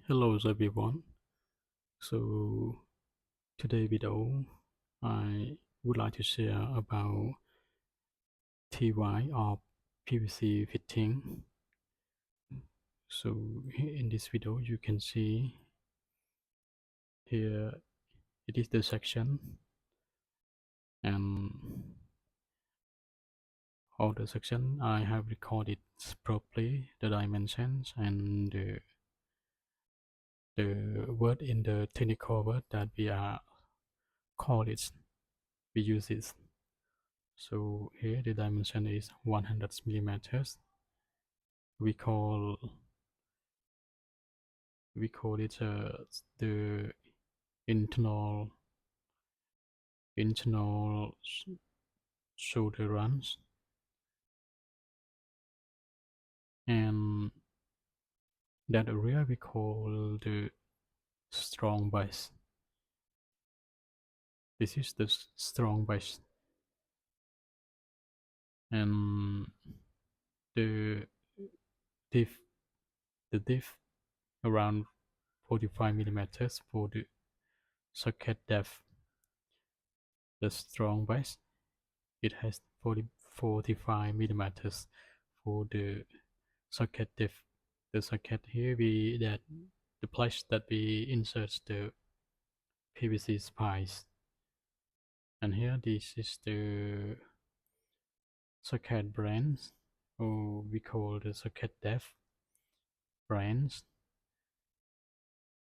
Hello everyone. So today video I would like to share about TY of PVC fitting. So in this video you can see here it is the section, and all the section I have recorded properly the dimensions and the word in the technical word that we are call it, we use it. So here the dimension is 100 millimeters. We call it the internal internal shoulder runs, and that area we call the strong base. This is the strong base, and the depth the depth around 45 millimeters for the socket depth. The strong base, it has 45 millimeters for the socket depth. The socket here we that the place that we insert the PVC spikes, and here this is the socket branch, or we call the socket depth branch,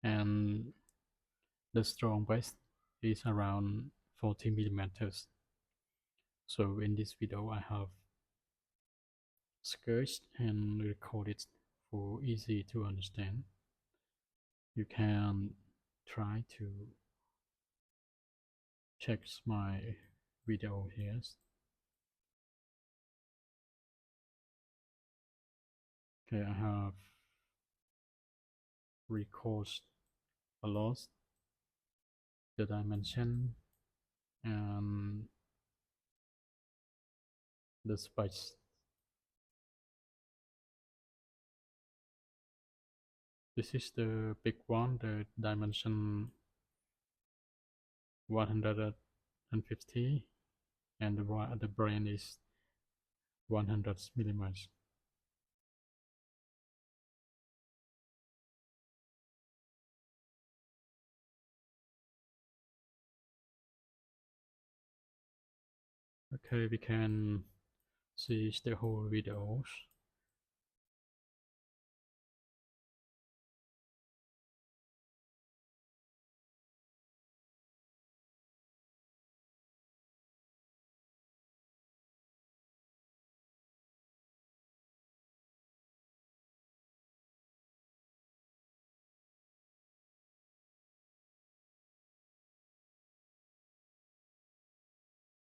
and the strong base is around 40 millimeters. So in this video I have sketched and recorded for easy to understand. You can try to check my video here. Okay, I have recorded a lot the dimension and the space. This is the big one, the dimension 150, and the brain is 100 millimeters. Okay, we can see the whole videos.